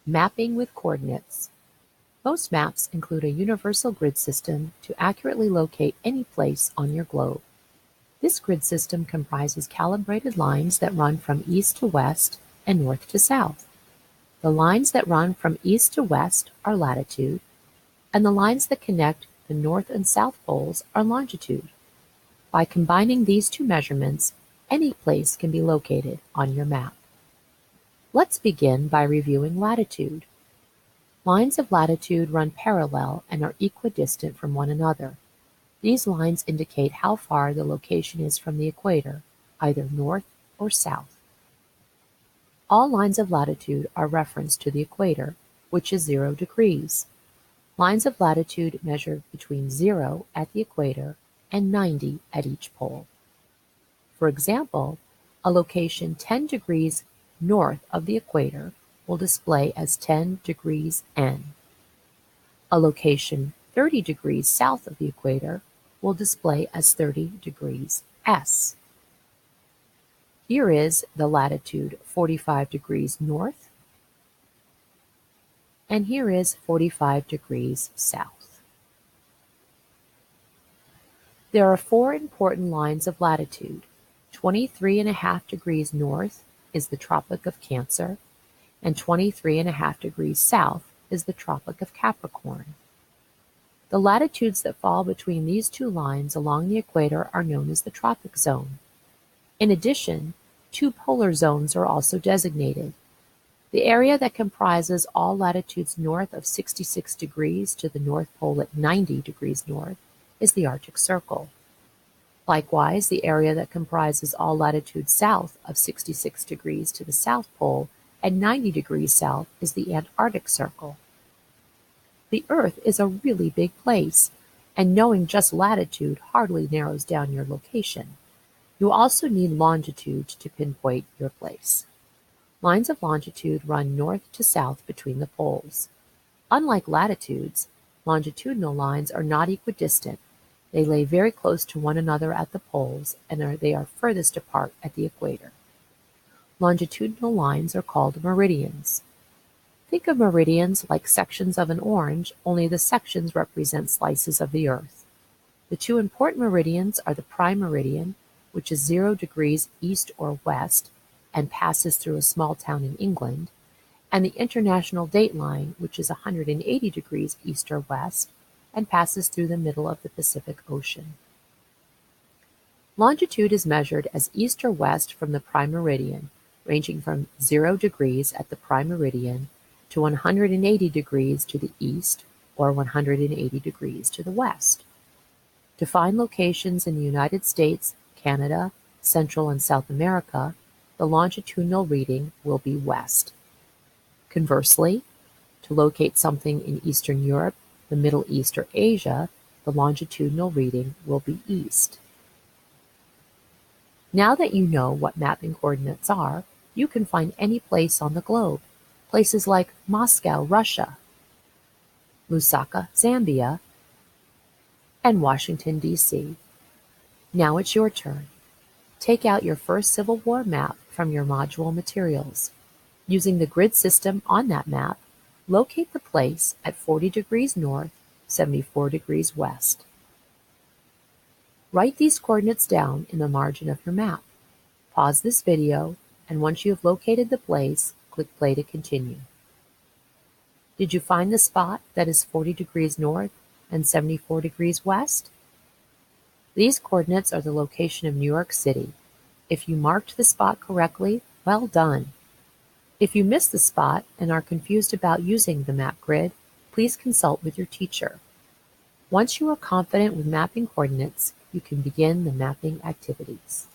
Mapping with coordinates. Most maps include a universal grid system to accurately locate any place on your globe. This grid system comprises calibrated lines that run from east to west and north to south. The lines that run from east to west are latitude, and the lines that connect the north and south poles are longitude. By combining these two measurements, any place can be located on your map. Let's begin by reviewing latitude. Lines of latitude run parallel and are equidistant from one another. These lines indicate how far the location is from the equator, either north or south. All lines of latitude are referenced to the equator, which is 0 degrees. Lines of latitude measure between 0 at the equator and 90 at each pole. For example, a location 10 degrees north of the equator will display as 10 degrees N. A location 30 degrees south of the equator will display as 30 degrees S. Here is the latitude 45 degrees north, and here is 45 degrees south. There are 4 important lines of latitude. 23.5 degrees north is the Tropic of Cancer, and 23.5 degrees south is the Tropic of Capricorn. The latitudes that fall between these two lines along the equator are known as the tropic zone. In addition, 2 polar zones are also designated. The area that comprises all latitudes north of 66 degrees to the North Pole at 90 degrees north is the Arctic Circle. Likewise, the area that comprises all latitudes south of 66 degrees to the South Pole at 90 degrees south is the Antarctic Circle. The Earth is a really big place, and knowing just latitude hardly narrows down your location. You also need longitude to pinpoint your place. Lines of longitude run north to south between the poles. Unlike latitudes, longitudinal lines are not equidistant. They lay very close to one another at the poles, and they are furthest apart at the equator. Longitudinal lines are called meridians. Think of meridians like sections of an orange, only the sections represent slices of the Earth. The 2 important meridians are the prime meridian, which is 0 degrees east or west and passes through a small town in England, and the international date line, which is 180 degrees east or west and passes through the middle of the Pacific Ocean. Longitude is measured as east or west from the prime meridian, ranging from 0 degrees at the prime meridian to 180 degrees to the east or 180 degrees to the west. To find locations in the United States, Canada, Central and South America, the longitudinal reading will be west. Conversely, to locate something in Eastern Europe, the Middle East, or Asia, the longitudinal reading will be east. Now that you know what mapping coordinates are, you can find any place on the globe. Places like Moscow, Russia, Lusaka, Zambia, and Washington, D.C. Now it's your turn. Take out your first Civil War map from your module materials. Using the grid system on that map, locate the place at 40 degrees north, 74 degrees west. Write these coordinates down in the margin of your map. Pause this video, and once you have located the place, click play to continue. Did you find the spot that is 40 degrees north and 74 degrees west? These coordinates are the location of New York City. If you marked the spot correctly, well done. If you missed the spot and are confused about using the map grid, please consult with your teacher. Once you are confident with mapping coordinates, you can begin the mapping activities.